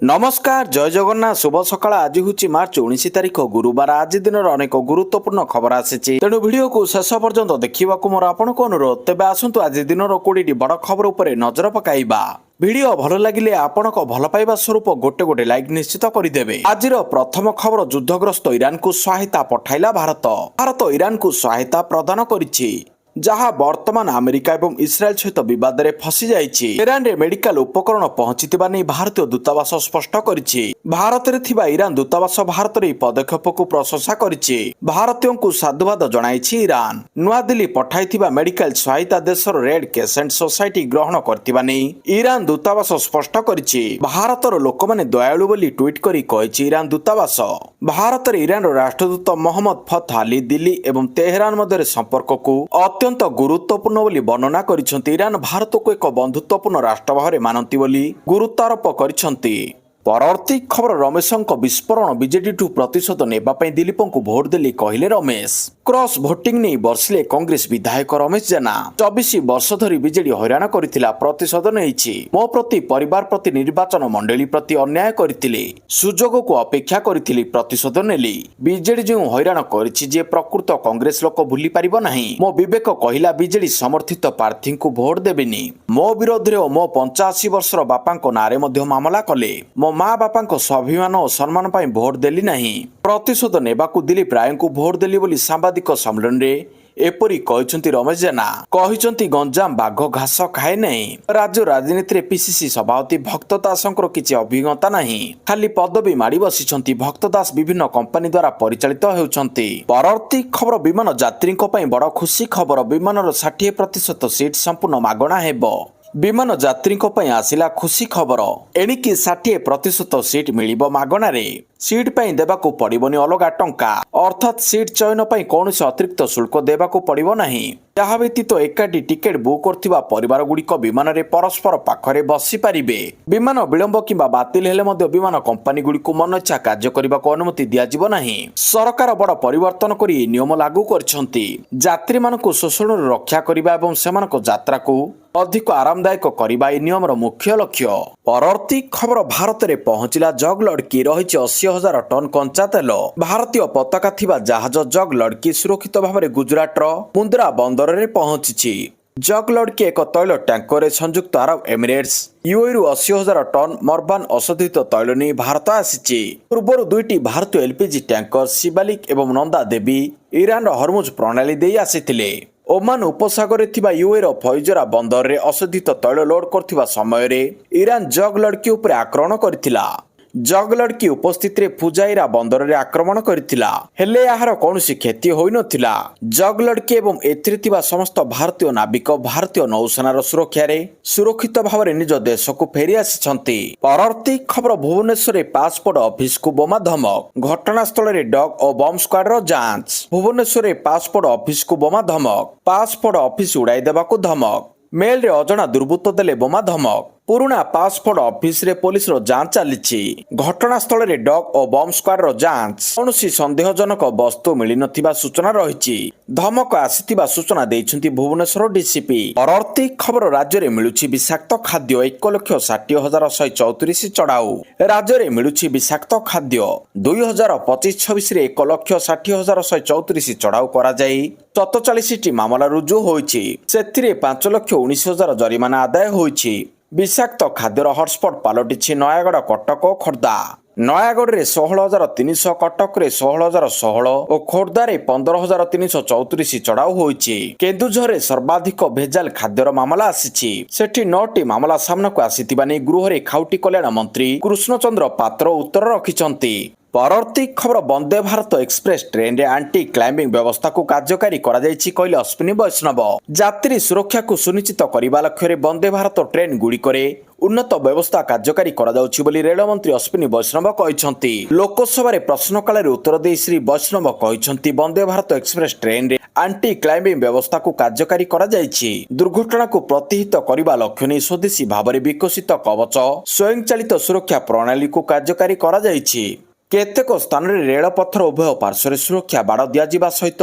नमस्कार जय जगन्नाथ शुभ सकाळ आज हूँ मार्च 19 तारिख गुरुवार आज दिन अनेक गुरुत्वपूर्ण खबर आसी तेणु भिडियो को शेष पर्यंत देखा मोर आपन को अनुरोध तेज आसतु आज दिन 20 बड़ खबर उपर नजर पकाइबा। भिडियो भल लगिले आपनक भल पाइबा स्वरूप गोटे गोटे लाइक निश्चित करदेवे। आज प्रथम खबर युद्धग्रस्त ईरान को सहायता पठाइला भारत ईरान को सहायता प्रदान करिछि जहाँ वर्तमान अमेरिका एवं इस्राएल सहित विवाद में फसी जाइछि। ईरान रे मेडिकल उपकरण पहुंचीथिबा नै भारतीय दूतावास स्पष्ट करिछि। भारत रे थिबा ईरान दूतावास भारत रे पदक्षेप को प्रशंसा करिछि। भारतीयों को साधुवाद जणाइछि ईरान। नुआ दिल्ली पठाइथिबा मेडिकल सहायता देशर रेड क्रिसेंट सोसाइटी ग्रहण करथिबा नै ईरान दूतावास स्पष्ट करिछि। भारतर लोकमाने दयालु बोली ट्वीट करी कहिछि ईरान दूतावास। भारत रे ईरान राष्ट्रदूत मोहम्मद फतह अली दिल्ली एवं तेहरान मध्य संपर्क को अत्यंत गुरुत्वपूर्ण बोली वर्णना करिसेंती। ईरान भारत को एक बंधुत्वपूर्ण राष्ट्र भाव मानती बोली गुरुत्वारोप करिसेंती। परवर्ती खबर रमेशंक विस्फोरण बीजेडी ठू प्रतिशोध नेबापई दिलीप को भोट देली कहले रमेश। क्रॉस भोटिंग नहीं बर्षिले कांग्रेस विधायक रमेश जेना। 24 वर्ष धरी बीजेडी हैरान करथिला प्रतिशोध नेइछि। मो प्रति परिवार प्रति निर्वाचन मंडली प्रति अन्याय करथिले सुजोग को अपेक्षा करथिली प्रतिशोध नेली। बीजेडी जो हैरान करिछि जे प्रकृत कांग्रेस लोक भूली परिबो नाही। मो विवेक कहिला बीजेडी समर्थित प्रार्थी को भोट देबेनी। मो विरोध रे मो 85 वर्षर बापांको नारे मध्ये मामला कले। मो माँ बापा स्वाभिमान और सम्मान पाई भोट देली नहीं। प्रतिशोध नेबाकू दिलीप राय को भोट देली बोली सांबादिक सम्मेलन रे एपरी कहिसंती रमेश जेना। कहिसंती गंजाम बाघ घास खाए नहीं। राज्य राजनीति रे पीसीसी सभापति भक्त दासंकर किछि अभिज्ञता नहीं। खाली पदवी माड़ी बसिसंती। भक्त दास विभिन्न कंपनी द्वारा परिचालित हेउछंती। परवर्ती खबर विमान यात्री बड़ खुशी खबर। विमानर 60% सीट संपूर्ण मागणा हेबो। विमान यात्री आसिला खुशी खबर। एणिकी 60% सीट मिलिबो मागणारे। सीट पाई देबाकू पड़िबोनी अलगा टंका अर्थात सीट चयन पाई कौनसी अतिरिक्त शुल्क देबाकू पड़िबो नाही। यह व्यतीत एकाठी टिकेट बुक करथिबा परिवार गुड़िक विमान रे परस्पर पाखरे बसी पारिबे। विमान विलंब किंबा बातिल हेले मध्य विमान कंपनी गुड़िक मन इच्छा कार्य करबाकू अनुमति दियाजिबो नाही। सरकार बड़ परिवर्तन करी नियम लागू करछंती। यात्री मानकू शोषण रक्षा करिबा एवं सेमानक यात्रा को अधिक आरामदायक करबा ए नियमर मुख्य लक्ष्य। परवर्ती खबर भारत रे पहुंचिला जग लड़की रहिछि 80,000 टन कंचा तेल। भारतीय पताका थिबा जहाज जग लड़की सुरक्षित भाव में गुजरात मुंद्रा बंदर रे पहुंची। जग लड़की एक तैल टैंकर संयुक्त अरब एमिरेट्स यूएई 80,000 टन मर्बान अशोधित तैल नहीं भारत आसी। पूर्व दुईटी भारतीय एलपीजी टैंकर शिवालिक एवं नंदा देवी ईरान हरमुज प्रणाली दे आसीथिले। ओमान उपसागर थिबा यूएई फैजरा बंदर रे अशोधित तैल लोड करथिबा समय रे ईरान जग लड़की उपर आक्रमण करथिला। जग लड़की उपस्थित रे फुजाइरा बंदर रे आक्रमण करथिला हेले यार कौनसी क्षति होई नथिला। जग लड़की एवं एथिरे थिबा समस्त भारतीय नाविक भारतीय नौसेनार सुरक्षा रे सुरक्षित भाव में निज देश को फेरी आसिछंती। परवर्ती खबर भुवनेश्वर पासपोर्ट ऑफिस को बोमा धमक। घटनास्थल रे डग और बम स्क्वाड रो जांच। भुवनेश्वर पासपोर्ट ऑफिस को बोमा धमक। पासपोर्ट ऑफिस उड़ाई देबाकू धमक। मेल रे अजणा दुर्बृत्त देले बोमा धमक। पुराना पासपोर्ट ऑफिस रे पुलिस रो जांच चलीछि। घटनास्थल रे डग और बम स्क्वाड रो जांच। कौनसी संदेहजनक वस्तु मिली नथिबा सूचना रहिछि। धमक आसीथिबा सूचना देइछंती भुवनेश्वर डीसीपी। परवर्ती खबर राज्य रे मिलुछि विषाक्त खाद्य 1,60,134 चढ़ाऊ। राज्य रे मिलुछि विषाक्त खाद्य 2025-26 रे 1,60,134 चढ़ाऊ करा जाई 47 टी मामला रुजु होइछि। सेथिरे 5,19,000 जरिमाना आदाय होइछि। विषाक्त खाद्यर हटस्पट पलटिछि नयागढ़ कटक और खोर्धा। नयागढ़ रे 16,300 कटक रे 16,016 और खोर्धा रे 15,334 चढ़ाऊ होइछि। केन्दुझर रे सर्वाधिक भेजाल खाद्यर मामला आसीछि। सेठी 9टी मामला सामनाକୁ आसीथिबा नै गृह रे खाउटी कल्याण मंत्री कृष्णचंद्र पात्र उत्तर रखिछंती। परवर्ती खबर वंदे भारत एक्सप्रेस ट्रेन रे एंटी क्लाइंबिंग व्यवस्था को कार्यकारी करा जायछि कहले अश्विनी वैष्णव। यात्री सुरक्षा को सुनिश्चित करबा लक्ष्य वंदे भारत ट्रेन गुड़िकरे उन्नत व्यवस्था कार्यकारी करा जाउछि बोली रेल मंत्री अश्विनी वैष्णव कहिसंती। लोकसभा रे प्रश्नकाल रे उत्तर दे श्री वैष्णव कहिसंती वंदे भारत एक्सप्रेस ट्रेन रे एंटी क्लाइंबिंग व्यवस्था को कार्यकारी करा जायछि। दुर्घटना को प्रतिहित करबा लक्ष्य नै स्वदेशी भाव में विकसित कवच स्वयंचालित सुरक्षा प्रणाली को कार्यकारी करा जायछि। केतेक स्थान रे रेल पथर उभय पार्श्व सुरक्षा बाड़ दिया सहित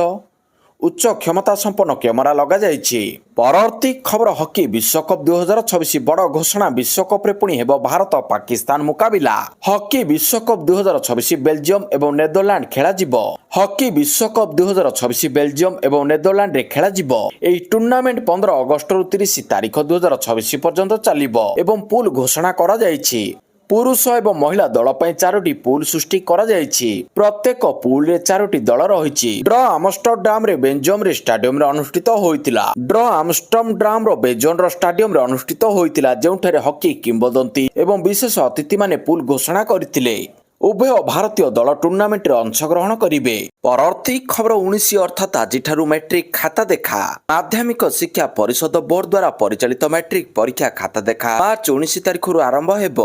ଉଚ୍ଚ କ୍ଷମତା ସମ୍ପନ୍ନ କ୍ୟାମେରା ଲଗାଯାଇଛି। ପରବର୍ତ୍ତୀ ଖବର ହକି ବିଶ୍ୱକପ୍ 2026 ବଡ଼ ଘୋଷଣା। ବିଶ୍ୱକପ୍ରେ ପୁଣି ହେବ ଭାରତ ପାକିସ୍ତାନ ମୁକାବିଲା। ହକି ବିଶ୍ୱକପ୍ 2026 ବେଲଜିୟମ ଏବଂ ନେଦରଲ୍ୟାଣ୍ଡ ଖେଳାଯିବ। ହକି ବିଶ୍ୱକପ୍ 2026 ବେଲଜିୟମ ଏବଂ ନେଦରଲ୍ୟାଣ୍ଡରେ ଖେଳାଯିବ। ଏହି ଟୁର୍ଣ୍ଣାମେଣ୍ଟ 15 ଅଗଷ୍ଟରୁ 30 ତାରିଖ 2026 ପର୍ଯ୍ୟନ୍ତ ଚାଲିବ ଏବଂ ପୁଲ୍ ଘୋଷଣା କରାଯାଇଛି। ପୁରୁଷ ଏବଂ ମହିଳା ଦଳ ପାଇଁ 4ଟି ପୁଲ୍ ସୃଷ୍ଟି କରାଯାଇଛି। ପ୍ରତ୍ୟେକ ପୁଲରେ 4ଟି ଦଳ ରହିଛି। ଡ୍ର ଆମଷ୍ଟରଡାମରେ ବେଲଜିୟମରେ ଷ୍ଟାଡିୟମରେ ଅନୁଷ୍ଠିତ ହୋଇଥିଲା। ଡ୍ର ଆମଷ୍ଟରଡାମର ବେଲଜିୟମର ଷ୍ଟାଡିୟମରେ ଅନୁଷ୍ଠିତ ହୋଇଥିଲା, ଯେଉଁଠାରେ ହକି କିମ୍ବଦନ୍ତୀ ଏବଂ ବିଶେଷ ଅତିଥିମାନେ ପୁଲ୍ ଘୋଷଣା କରିଥିଲେ। ଉଭୟ ଭାରତୀୟ ଦଳ ଟୁର୍ଣ୍ଣାମେଣ୍ଟରେ ଅଂଶଗ୍ରହଣ କରିବେ। ପରବର୍ତ୍ତୀ ଖବର 19 ଅର୍ଥାତ୍ ଆଜିଠାରୁ ମାଟ୍ରିକ ଖାତା ଦେଖା। ମାଧ୍ୟମିକ ଶିକ୍ଷା ପରିଷଦ ବୋର୍ଡ ଦ୍ୱାରା ପରିଚାଳିତ ମାଟ୍ରିକ ପରୀକ୍ଷା ଖାତା ଦେଖା ମାର୍ଚ୍ଚ 19 ତାରିଖରୁ ଆରମ୍ଭ ହେବ।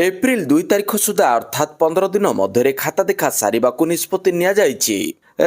ଏପ୍ରିଲ 2 ତାରିଖ ସୁଦ୍ଧା ଅର୍ଥାତ୍ 15 ଦିନ ମଧ୍ୟରେ ଖାତା ଦେଖା ସାରିବାକୁ ନିଷ୍ପତ୍ତି ନିଆଯାଇଛି।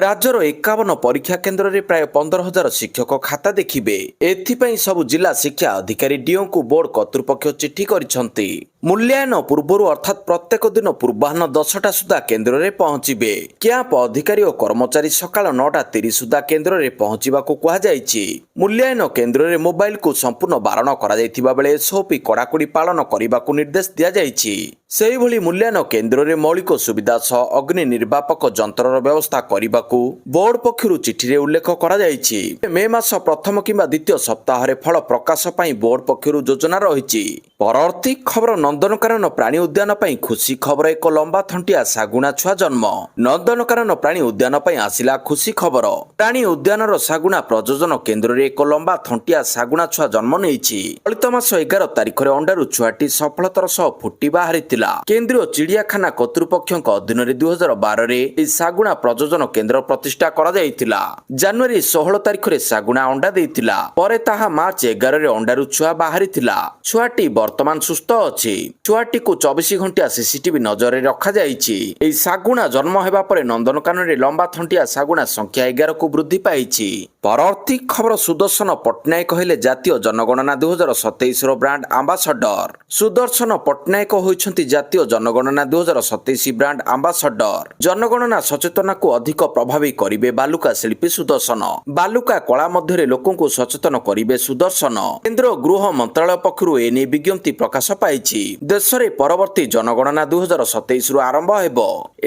ରାଜ୍ୟର 51 ପରୀକ୍ଷା କେନ୍ଦ୍ରରେ ପ୍ରାୟ 15,000 ଶିକ୍ଷକ ଖାତା ଦେଖିବେ। ଏଥିପାଇଁ ସବୁ ଜିଲ୍ଲା ଶିକ୍ଷା ଅଧିକାରୀ ଡିଓଙ୍କୁ ବୋର୍ଡ କର୍ତ୍ତୃପକ୍ଷ ଚିଠି କରିଛନ୍ତି। ମୂଲ୍ୟାୟନ ପୂର୍ବରୁ ଅର୍ଥାତ୍ ପ୍ରତ୍ୟେକ ଦିନ ପୂର୍ବାହ୍ନ 10ଟା ସୁଦ୍ଧା କେନ୍ଦ୍ରରେ ପହଞ୍ଚିବେ। କ୍ୟାମ୍ପ ଅଧିକାରୀ ଓ କର୍ମଚାରୀ ସକାଳ 9:30 ସୁଦ୍ଧା କେନ୍ଦ୍ରରେ ପହଞ୍ଚିବାକୁ କୁହାଯାଇଛି। ମୂଲ୍ୟାୟନ କେନ୍ଦ୍ରରେ ମୋବାଇଲକୁ ସମ୍ପୂର୍ଣ୍ଣ ବାରଣ କରାଯାଇଥିବା ବେଳେ ଏସ୍ଓପି କଡ଼ାକଡ଼ି ପାଳନ କରିବାକୁ ନିର୍ଦ୍ଦେଶ ଦିଆଯାଇଛି। ସେହିଭଳି ମୂଲ୍ୟାୟନ କେନ୍ଦ୍ରରେ ମୌଳିକ ସୁବିଧା ସହ ଅଗ୍ନି ନିର୍ବାପକ ଯନ୍ତ୍ରର ବ୍ୟବସ୍ଥା କରିବାକୁ ବୋର୍ଡ ପକ୍ଷରୁ ଚିଠିରେ ଉଲ୍ଲେଖ କରାଯାଇଛି। ମେ ମାସ ପ୍ରଥମ କିମ୍ବା ଦ୍ୱିତୀୟ ସପ୍ତାହରେ ଫଳ ପ୍ରକାଶ ପାଇଁ ବୋର୍ଡ ପକ୍ଷରୁ ଯୋଜନା ରହିଛି। ପରବର୍ତ୍ତୀ ଖବର ନନ୍ଦନକାନନ ପ୍ରାଣୀ ଉଦ୍ୟାନ ପାଇଁ ଖୁସି ଖବର। ଏକ ଲମ୍ବା ଥଣ୍ଟିଆ ଶାଗୁଣା ଛୁଆ ଜନ୍ମ। ନନ୍ଦନକାନନ ପ୍ରାଣୀ ଉଦ୍ୟାନ ପାଇଁ ଆସିଲା ଖୁସି ଖବର। ପ୍ରାଣୀ ଉଦ୍ୟାନର ଶାଗୁଣା ପ୍ରଜନନ କେନ୍ଦ୍ରରେ ଏକ ଲମ୍ବା ଥଣ୍ଟିଆ ଶାଗୁଣା ଛୁଆ ଜନ୍ମ ନେଇଛି। ଚଳିତ ମାସ 11 ତାରିଖରେ ଅଣ୍ଡାରୁ ଛୁଆଟି ସଫଳତାର ସହ ଫୁଟି ବାହାରିଥିଲା। କେନ୍ଦ୍ରୀୟ ଚିଡ଼ିଆଖାନା କର୍ତ୍ତୃପକ୍ଷଙ୍କ ଅଧୀନରେ 2012ରେ ଏହି ଶାଗୁଣା ପ୍ରଜନନ କେନ୍ଦ୍ର ପ୍ରତିଷ୍ଠା କରାଯାଇଥିଲା। ଜାନୁଆରୀ 16 ତାରିଖରେ ଶାଗୁଣା ଅଣ୍ଡା ଦେଇଥିଲା। ପରେ ତାହା ମାର୍ଚ୍ଚ 11ରେ ଅଣ୍ଡାରୁ ଛୁଆ ବାହାରିଥିଲା। ଛୁଆଟି ବର୍ତ୍ତମାନ ସୁସ୍ଥ ଅଛି। ଛୁଆଟିକୁ 24 ଘଣ୍ଟିଆ ସିସିଟିଭି ନଜରରେ ରଖାଯାଇଛି। ଏହି ଶାଗୁଣା ଜନ୍ମ ହେବା ପରେ ନନ୍ଦନକାନନରେ ଲମ୍ବା ଥଣ୍ଟିଆ ଶାଗୁଣା ସଂଖ୍ୟା 11କୁ ବୃଦ୍ଧି ପାଇଛି। ପରବର୍ତ୍ତୀ ଖବର ସୁଦର୍ଶନ ପଟ୍ଟନାୟକ ହେଲେ ଜାତୀୟ ଜନଗଣନା 2027ର ବ୍ରାଣ୍ଡ ଆମ୍ବାସଡର। ସୁଦର୍ଶନ ପଟ୍ଟନାୟକ ହୋଇଛନ୍ତି ଜାତୀୟ ଜନଗଣନା 2027 ବ୍ରାଣ୍ଡ ଆମ୍ବାସଡର। ଜନଗଣନା ସଚେତନକୁ ଅଧିକ ପ୍ରଭାବୀ କରିବେ ବାଲୁକା ଶିଳ୍ପୀ ସୁଦର୍ଶନ। ବାଲୁକା କଳା ମଧ୍ୟରେ ଲୋକଙ୍କୁ ସଚେତନ କରିବେ ସୁଦର୍ଶନ। କେନ୍ଦ୍ର ଗୃହ ମନ୍ତ୍ରାଳୟ ପକ୍ଷରୁ ଏନେଇ ବିଜ୍ଞପ୍ତି ପ୍ରକାଶ ପାଇଛି। ଦେଶରେ ପରବର୍ତ୍ତୀ ଜନଗଣନା 2027ରୁ ଆରମ୍ଭ ହେବ।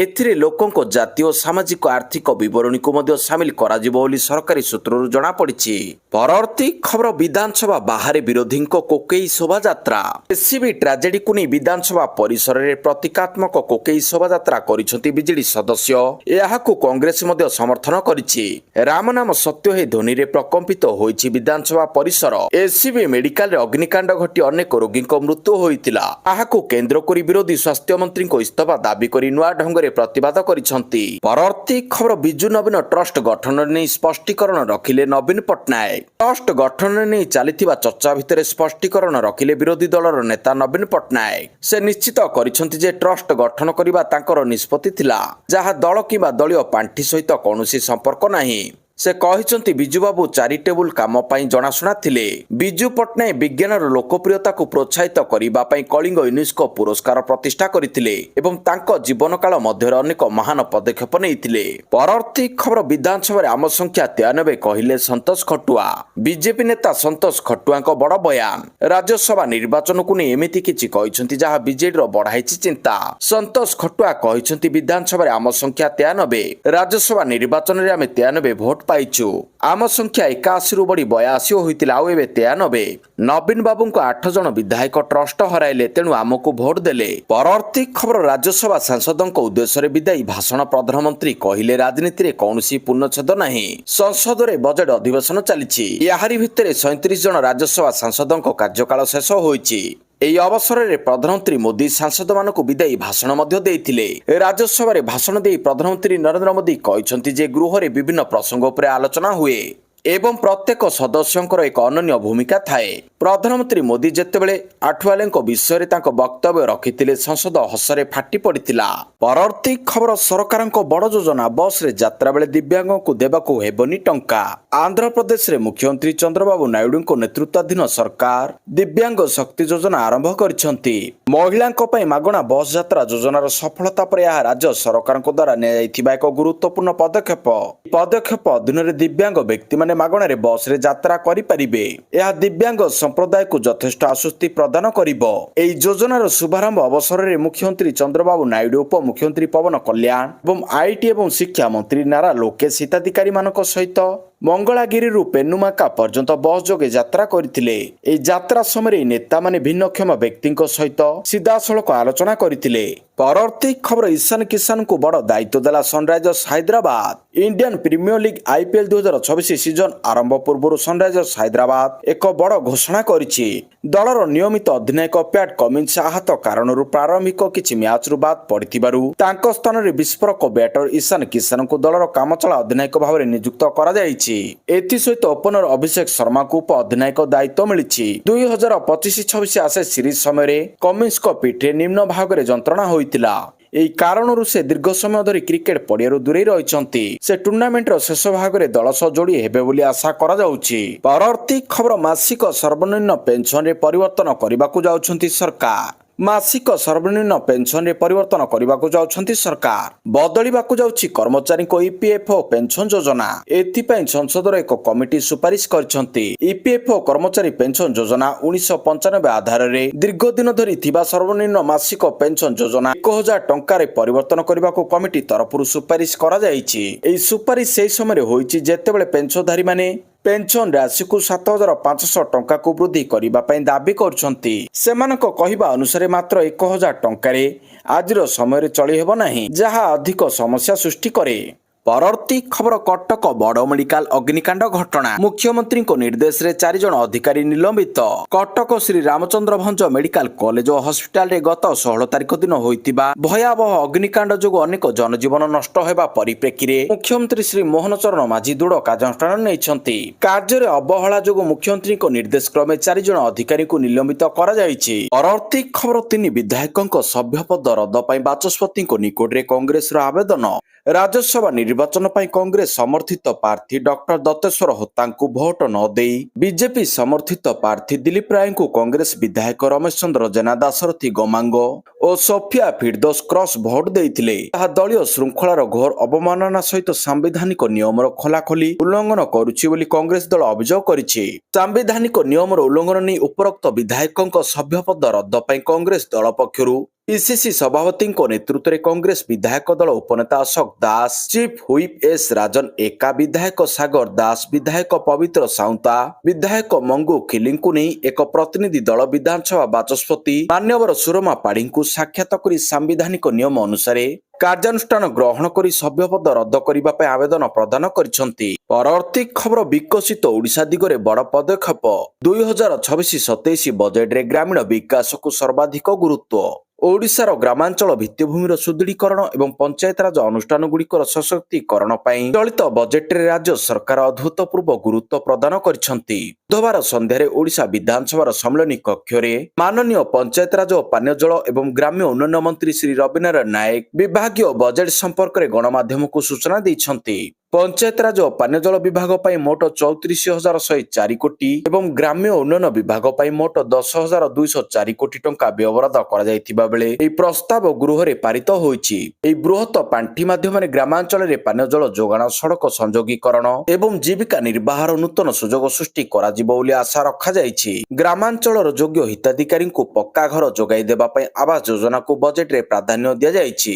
ଏଥିରେ ଲୋକଙ୍କ ଜାତୀୟ ସାମାଜିକ ଆର୍ଥିକ ବିବରଣୀକୁ ମଧ୍ୟ ସାମିଲ କରାଯିବ ବୋଲି ସରକାରୀ ସୂତ୍ରରୁ ଜଣାପଡ଼ିଛି। ପରବର୍ତ୍ତୀ ଖବର ବିଧାନସଭା ବାହାରେ ବିରୋଧୀଙ୍କ କୋକେଇ ଶୋଭାଯାତ୍ରା। ଏସ୍ସିବି ଟ୍ରାଜେଡିକୁ ନେଇ ବିଧାନସଭା ପରିସରରେ ପ୍ରତୀକାତ୍ମକ କୋକେଇ ଶୋଭାଯାତ୍ରା କରିଛନ୍ତି ବିଜେଡି ସଦସ୍ୟ। ଏହାକୁ କଂଗ୍ରେସ ମଧ୍ୟ ସମର୍ଥନ କରିଛି। ରାମ ନାମ ସତ୍ୟ ହେ ଧ୍ୱନିରେ ପ୍ରକମ୍ପିତ ହୋଇଛି ବିଧାନସଭା ପରିସର। ଏସ୍ସିବି ମେଡିକାଲରେ ଅଗ୍ନିକାଣ୍ଡ ଘଟି ଅନେକ ରୋଗୀଙ୍କ ମୃତ୍ୟୁ ହୋଇଥିଲା। ତାହାକୁ କେନ୍ଦ୍ର କରି ବିରୋଧୀ ସ୍ୱାସ୍ଥ୍ୟ ମନ୍ତ୍ରୀଙ୍କ ଇସ୍ତଫା ଦାବି କରି ନୂଆ ଢଙ୍ଗରେ ପ୍ରତିବାଦ କରିଛନ୍ତି। ପରବର୍ତ୍ତୀ ଖବର ବିଜୁ ନବୀନ ଟ୍ରଷ୍ଟ ଗଠନରେ ନେଇ ସ୍ପଷ୍ଟୀକରଣ ରଖିଲେ ନବୀନ ପଟ୍ଟନାୟକ। ଟ୍ରଷ୍ଟ ଗଠନରେ ନେଇ ଚାଲିଥିବା ଚର୍ଚ୍ଚା ଭିତରେ ସ୍ପଷ୍ଟୀକରଣ ରଖିଲେ ବିରୋଧୀ ଦଳର ନେତା ନବୀନ ପଟ୍ଟନାୟକ। ସେ ନିଶ୍ଚିତ କରିଛନ୍ତି ଯେ ଟ୍ରଷ୍ଟ ଗଠନ କରିବା ତାଙ୍କର ନିଷ୍ପତ୍ତି ଥିଲା, ଯାହା ଦଳ କିମ୍ବା ଦଳୀୟ ପାଣ୍ଠି ସହିତ କୌଣସି ସମ୍ପର୍କ ନାହିଁ। ସେ କହିଛନ୍ତି ବିଜୁବାବୁ ଚାରିଟେବୁଲ କାମ ପାଇଁ ଜଣାଶୁଣା ଥିଲେ। ବିଜୁ ପଟ୍ଟନାୟକ ବିଜ୍ଞାନର ଲୋକପ୍ରିୟତାକୁ ପ୍ରୋତ୍ସାହିତ କରିବା ପାଇଁ କଳିଙ୍ଗ ୟୁନେସ୍କୋ ପୁରସ୍କାର ପ୍ରତିଷ୍ଠା କରିଥିଲେ ଏବଂ ତାଙ୍କ ଜୀବନକାଳ ମଧ୍ୟରେ ଅନେକ ମହାନ ପଦକ୍ଷେପ ନେଇଥିଲେ। ପରବର୍ତ୍ତୀ ଖବର ବିଧାନସଭାରେ ଆମ ସଂଖ୍ୟା 93 କହିଲେ ସନ୍ତୋଷ ଖଟୁଆ। ବିଜେପି ନେତା ସନ୍ତୋଷ ଖଟୁଆଙ୍କ ବଡ଼ ବୟାନ। ରାଜ୍ୟସଭା ନିର୍ବାଚନକୁ ନେଇ ଏମିତି କିଛି କହିଛନ୍ତି ଯାହା ବିଜେଡିର ବଢାଇଛି ଚିନ୍ତା। ସନ୍ତୋଷ ଖଟୁଆ କହିଛନ୍ତି ବିଧାନସଭାରେ ଆମ ସଂଖ୍ୟା 93। ରାଜ୍ୟସଭା ନିର୍ବାଚନରେ ଆମେ 93 ଭୋଟ ପାଇଛୁ। ଆମ ସଂଖ୍ୟା 81ରୁ ବଢି 82 ହୋଇଥିଲା, ଆଉ ଏବେ 93। ନବୀନ ବାବୁଙ୍କ 8 ଜଣ ବିଧାୟକ ଟ୍ରଷ୍ଟ ହରାଇଲେ, ତେଣୁ ଆମକୁ ଭୋଟ ଦେଲେ। ପରବର୍ତ୍ତୀ ଖବର ରାଜ୍ୟସଭା ସାଂସଦଙ୍କ ଉଦ୍ଦେଶ୍ୟରେ ବିଦାୟୀ ଭାଷଣ। ପ୍ରଧାନମନ୍ତ୍ରୀ କହିଲେ ରାଜନୀତିରେ କୌଣସି ପୂର୍ଣ୍ଣଚ୍ଛେଦ ନାହିଁ। ସଂସଦରେ ବଜେଟ ଅଧିବେଶନ ଚାଲିଛି। ଏହାରି ଭିତରେ 37 ଜଣ ରାଜ୍ୟସଭା ସାଂସଦଙ୍କ କାର୍ଯ୍ୟକାଳ ଶେଷ ହୋଇଛି। ଏହି ଅବସରରେ ପ୍ରଧାନମନ୍ତ୍ରୀ ମୋଦି ସାଂସଦମାନଙ୍କୁ ବିଦାୟୀ ଭାଷଣ ମଧ୍ୟ ଦେଇଥିଲେ। ରାଜ୍ୟସଭାରେ ଭାଷଣ ଦେଇ ପ୍ରଧାନମନ୍ତ୍ରୀ ନରେନ୍ଦ୍ର ମୋଦି କହିଛନ୍ତି ଯେ ଗୃହରେ ବିଭିନ୍ନ ପ୍ରସଙ୍ଗ ଉପରେ ଆଲୋଚନା ହୁଏ। ଏବଂ ପ୍ରତ୍ୟେକ ସଦସ୍ୟଙ୍କର ଏକ ଅନନ୍ୟ ଭୂମିକା ଥାଏ। ପ୍ରଧାନମନ୍ତ୍ରୀ ମୋଦି ଯେତେବେଳେ ଆଠୱାଲେଙ୍କ ବିଷୟରେ ତାଙ୍କ ବକ୍ତବ୍ୟ ରଖିଥିଲେ ସଂସଦ ହସରେ ଫାଟି ପଡ଼ିଥିଲା। ପରବର୍ତ୍ତୀ ଖବର ସରକାରଙ୍କ ବଡ଼ ଯୋଜନା ବସ୍ରେ ଯାତ୍ରା ବେଳେ ଦିବ୍ୟାଙ୍ଗଙ୍କୁ ଦେବାକୁ ହେବନି ଟଙ୍କା। ଆନ୍ଧ୍ରପ୍ରଦେଶରେ ମୁଖ୍ୟମନ୍ତ୍ରୀ ଚନ୍ଦ୍ରବାବୁ ନାଇଡୁଙ୍କ ନେତୃତ୍ୱାଧୀନ ସରକାର ଦିବ୍ୟାଙ୍ଗ ଶକ୍ତି ଯୋଜନା ଆରମ୍ଭ କରିଛନ୍ତି। ମହିଳାଙ୍କ ପାଇଁ ମାଗଣା ବସ୍ ଯାତ୍ରା ଯୋଜନାର ସଫଳତା ପରେ ଏହା ରାଜ୍ୟ ସରକାରଙ୍କ ଦ୍ୱାରା ନିଆଯାଇଥିବା ଏକ ଗୁରୁତ୍ୱପୂର୍ଣ୍ଣ ପଦକ୍ଷେପ। ପଦକ୍ଷେପ ଅଧୀନରେ ଦିବ୍ୟାଙ୍ଗ ବ୍ୟକ୍ତିମାନେ ମାଗଣାରେ ବସ୍ରେ ଯାତ୍ରା କରିପାରିବେ। ଏହା ଦିବ୍ୟାଙ୍ଗ ସମ୍ପ୍ରଦାୟକୁ ଯଥେଷ୍ଟ ଆଶ୍ୱସ୍ତି ପ୍ରଦାନ କରିବ। ଏହି ଯୋଜନାର ଶୁଭାରମ୍ଭ ଅବସରରେ ମୁଖ୍ୟମନ୍ତ୍ରୀ ଚନ୍ଦ୍ରବାବୁ ନାଇଡୁ, ଉପମୁଖ୍ୟମନ୍ତ୍ରୀ ପବନ କଲ୍ୟାଣ ଏବଂ ଆଇଟି ଏବଂ ଶିକ୍ଷା ମନ୍ତ୍ରୀ ନାରା ଲୋକେଶ ହିତାଧିକାରୀମାନଙ୍କ ସହିତ ମଙ୍ଗଳାଗିରିରୁ ପେନ୍ନୁମାକା ପର୍ଯ୍ୟନ୍ତ ବସ୍ ଯୋଗେ ଯାତ୍ରା କରିଥିଲେ। ଏହି ଯାତ୍ରା ସମୟରେ ଏହି ନେତାମାନେ ଭିନ୍ନକ୍ଷମ ବ୍ୟକ୍ତିଙ୍କ ସହିତ ସିଧାସଳଖ ଆଲୋଚନା କରିଥିଲେ। ପରବର୍ତ୍ତୀ ଖବର ଇଶାନ କିଶାନଙ୍କୁ ବଡ଼ ଦାୟିତ୍ୱ ଦେଲା Sunrisers Hyderabad. Indian premier league IPL 2024 season ଆରମ୍ଭ ପୂର୍ବରୁ ସନରାଇଜର୍ସ ହାଇଦ୍ରାବାଦ ଏକ ବଡ଼ ଘୋଷଣା କରିଛି। ଦଳର ନିୟମିତ ଅଧିନାୟକ ପ୍ୟାଟ କମିନ୍ସ ଆହତ କାରଣରୁ ପ୍ରାରମ୍ଭିକ କିଛି ମ୍ୟାଚରୁ ବାଦ ପଡ଼ିଥିବାରୁ ତାଙ୍କ ସ୍ଥାନରେ ବିସ୍ଫୋରକ ବ୍ୟାଟର ଇଶାନ କିଶାନଙ୍କୁ ଦଳର କାମଚଳା ଅଧିନାୟକ ଭାବରେ ନିଯୁକ୍ତ କରାଯାଇଛି। ଏଥିସହିତ ଓପନର ଅଭିଷେକ ଶର୍ମାଙ୍କୁ ଉପ ଅଧିନାୟକ ଦାୟିତ୍ୱ ମିଳିଛି। 2025-26 ଆସେସ୍ ସିରିଜ ସମୟରେ କମିନ୍ସଙ୍କ ପିଠିରେ ନିମ୍ନ ଭାଗରେ ଯନ୍ତ୍ରଣା ହୋଇଥିଲା। ଏହି କାରଣରୁ ସେ ଦୀର୍ଘ ସମୟ ଧରି କ୍ରିକେଟ ପଡ଼ିଆରୁ ଦୂରେଇ ରହିଛନ୍ତି। ସେ ଟୁର୍ଣ୍ଣାମେଣ୍ଟର ଶେଷ ଭାଗରେ ଦଳ ସହ ଯୋଡ଼ି ହେବେ ବୋଲି ଆଶା କରାଯାଉଛି। ପରବର୍ତ୍ତୀ ଖବର ମାସିକ ସର୍ବନିମ୍ନ ପେନ୍ସନରେ ପରିବର୍ତ୍ତନ କରିବାକୁ ଯାଉଛନ୍ତି ସରକାର। ମାସିକ ସର୍ବନିମ୍ନ ପେନ୍ସନରେ ପରିବର୍ତ୍ତନ କରିବାକୁ ଯାଉଛନ୍ତି ସରକାର। ବଦଳିବାକୁ ଯାଉଛି କର୍ମଚାରୀଙ୍କ EPFO ପେନ୍ସନ ଯୋଜନା। ଏଥିପାଇଁ ସଂସଦର ଏକ କମିଟି ସୁପାରିଶ କରିଛନ୍ତି। EPFO କର୍ମଚାରୀ ପେନ୍ସନ ଯୋଜନା 1995 ଆଧାରରେ ଦୀର୍ଘ ଦିନ ଧରି ଥିବା ସର୍ବନିମ୍ନ ମାସିକ ପେନ୍ସନ ଯୋଜନା 1000 ଟଙ୍କାରେ ପରିବର୍ତ୍ତନ କରିବାକୁ କମିଟି ତରଫରୁ ସୁପାରିଶ କରାଯାଇଛି। ଏହି ସୁପାରିଶ ସେହି ସମୟରେ ହୋଇଛି ଯେତେବେଳେ ପେନ୍ସନଧାରୀମାନେ ପେନ୍ସନ ରାଶିକୁ 7500 ଟଙ୍କାକୁ ବୃଦ୍ଧି କରିବା ପାଇଁ ଦାବି କରୁଛନ୍ତି। ସେମାନଙ୍କ କହିବା ଅନୁସାରେ ମାତ୍ର 1000 ଟଙ୍କାରେ ଆଜିର ସମୟରେ ଚଳି ହେବ ନାହିଁ, ଯାହା ଅଧିକ ସମସ୍ୟା ସୃଷ୍ଟି କରେ। ପରବର୍ତ୍ତୀ ଖବର କଟକ ବଡ଼ ମେଡିକାଲ ଅଗ୍ନିକାଣ୍ଡ ଘଟଣା। ମୁଖ୍ୟମନ୍ତ୍ରୀଙ୍କ ନିର୍ଦ୍ଦେଶରେ 4 ଜଣ ଅଧିକାରୀ ନିଲମ୍ବିତ। କଟକ ଶ୍ରୀ ରାମଚନ୍ଦ୍ର ଭଞ୍ଜ ମେଡିକାଲ କଲେଜ ଓ ହସ୍ପିଟାଲରେ ଗତ 16 ତାରିଖ ଦିନ ହୋଇଥିବା ଭୟାବହ ଅଗ୍ନିକାଣ୍ଡ ଯୋଗୁଁ ଅନେକ ଜନଜୀବନ ନଷ୍ଟ ହେବା ପରିପ୍ରେକ୍ଷୀରେ ମୁଖ୍ୟମନ୍ତ୍ରୀ ଶ୍ରୀ ମୋହନ ଚରଣ ମାଝୀ ଦୃଢ଼ କାର୍ଯ୍ୟାନୁଷ୍ଠାନ ନେଇଛନ୍ତି। କାର୍ଯ୍ୟରେ ଅବହେଳା ଯୋଗୁଁ ମୁଖ୍ୟମନ୍ତ୍ରୀଙ୍କ ନିର୍ଦ୍ଦେଶ କ୍ରମେ 4 ଜଣ ଅଧିକାରୀଙ୍କୁ ନିଲମ୍ବିତ କରାଯାଇଛି। ପରବର୍ତ୍ତୀ ଖବର 3 ବିଧାୟକଙ୍କ ସଭ୍ୟପଦ ରଦ୍ଦ ପାଇଁ ବାଚସ୍ପତିଙ୍କ ନିକଟରେ କଂଗ୍ରେସର ଆବେଦନ। ରାଜ୍ୟସଭା ନିର୍ବାଚନ ପାଇଁ କଂଗ୍ରେସ ସମର୍ଥିତ ପ୍ରାର୍ଥୀ ଡକ୍ଟର ଦତ୍ତେଶ୍ୱର ହୋତାଙ୍କୁ ଭୋଟ ନ ଦେଇ ବିଜେପି ସମର୍ଥିତ ପ୍ରାର୍ଥୀ ଦିଲ୍ଲୀପ ରାୟଙ୍କୁ କଂଗ୍ରେସ ବିଧାୟକ ରମେଶ ଚନ୍ଦ୍ର ଜେନା, ଦାଶରଥୀ ଗମାଙ୍ଗ ଓ ସୋଫିଆ ଫିରଦୋସ କ୍ରସ ଭୋଟ ଦେଇଥିଲେ। ତାହା ଦଳୀୟ ଶୃଙ୍ଖଳାର ଘୋର ଅବମାନନା ସହିତ ସାମ୍ବିଧାନିକ ନିୟମର ଖୋଲାଖୋଲି ଉଲ୍ଲଂଘନ କରୁଛି ବୋଲି କଂଗ୍ରେସ ଦଳ ଅଭିଯୋଗ କରିଛି। ସାମ୍ବିଧାନିକ ନିୟମର ଉଲ୍ଲଂଘନ ନେଇ ଉପରୋକ୍ତ ବିଧାୟକଙ୍କ ସଭ୍ୟପଦ ରଦ୍ଦ ପାଇଁ କଂଗ୍ରେସ ଦଳ ପକ୍ଷରୁ PCC ସଭାପତିଙ୍କ ନେତୃତ୍ୱରେ କଂଗ୍ରେସ ବିଧାୟକ ଦଳ ଉପନେତା Ashok Das, chief whip S Rajan ଏକା, ବିଧାୟକ ସାଗର ଦାସ, ବିଧାୟକ ପବିତ୍ର ସାଉନ୍ତା, ବିଧାୟକ ମଙ୍ଗୁ ଖିଲିଙ୍କୁ ନେଇ ଏକ ପ୍ରତିନିଧି ଦଳ ବିଧାନସଭା ବାଚସ୍ପତି ମାନ୍ୟବର ସୁରମା ପାଢ଼ୀଙ୍କୁ ସାକ୍ଷାତ କରି ସାମ୍ବିଧାନିକ ନିୟମ ଅନୁସାରେ କାର୍ଯ୍ୟାନୁଷ୍ଠାନ ଗ୍ରହଣ କରି ସଭ୍ୟପଦ ରଦ୍ଦ କରିବା ପାଇଁ ଆବେଦନ ପ୍ରଦାନ କରିଛନ୍ତି। ପରବର୍ତ୍ତୀ ଖବର ବିକଶିତ ଓଡ଼ିଶା ଦିଗରେ ବଡ଼ ପଦକ୍ଷେପ। 2026-27 ବଜେଟରେ ଗ୍ରାମୀଣ ବିକାଶକୁ ସର୍ବାଧିକ ଗୁରୁତ୍ୱ। ଓଡ଼ିଶାର ଗ୍ରାମାଞ୍ଚଳ ଭିତ୍ତିଭୂମିର ସୁଦୃଢ଼ୀକରଣ ଏବଂ ପଞ୍ଚାୟତରାଜ ଅନୁଷ୍ଠାନଗୁଡ଼ିକର ସଶକ୍ତିକରଣ ପାଇଁ ଚଳିତ ବଜେଟରେ ରାଜ୍ୟ ସରକାର ଅଭୂତପୂର୍ବ ଗୁରୁତ୍ୱ ପ୍ରଦାନ କରିଛନ୍ତି। ବୁଧବାର ସନ୍ଧ୍ୟାରେ ଓଡ଼ିଶା ବିଧାନସଭାର ସମ୍ମିଳନୀ କକ୍ଷରେ ମାନନୀୟ ପଞ୍ଚାୟତରାଜ ଓ ପାନୀୟ ଜଳ ଏବଂ ଗ୍ରାମ୍ୟ ଉନ୍ନୟନ ମନ୍ତ୍ରୀ ଶ୍ରୀ ରବିନାରାୟଣ ନାୟକ ବିଭାଗୀୟ ବଜେଟ ସମ୍ପର୍କରେ ଗଣମାଧ୍ୟମକୁ ସୂଚନା ଦେଇଛନ୍ତି। ପଞ୍ଚାୟତରାଜ ଓ ପାନୀୟ ଜଳ ବିଭାଗ ପାଇଁ ମୋଟ 34,104 କୋଟି ଏବଂ ଗ୍ରାମ୍ୟ ଉନ୍ନୟନ ବିଭାଗ ପାଇଁ ମୋଟ 10,204 କୋଟି ଟଙ୍କା ବ୍ୟୟବରାଦ କରାଯାଇଥିବା ବେଳେ ଏହି ପ୍ରସ୍ତାବ ଗୃହରେ ପାରିତ ହୋଇଛି। ଏହି ବୃହତ ପାଣ୍ଠି ମାଧ୍ୟମରେ ଗ୍ରାମାଞ୍ଚଳରେ ପାନୀୟ ଜଳ ଯୋଗାଣ, ସଡ଼କ ସଂଯୋଗୀକରଣ ଏବଂ ଜୀବିକା ନିର୍ବାହର ନୂତନ ସୁଯୋଗ ସୃଷ୍ଟି କରାଯିବ ବୋଲି ଆଶା ରଖାଯାଇଛି। ଗ୍ରାମାଞ୍ଚଳର ଯୋଗ୍ୟ ହିତାଧିକାରୀଙ୍କୁ ପକ୍କା ଘର ଯୋଗାଇ ଦେବା ପାଇଁ ଆବାସ ଯୋଜନାକୁ ବଜେଟରେ ପ୍ରାଧାନ୍ୟ ଦିଆଯାଇଛି।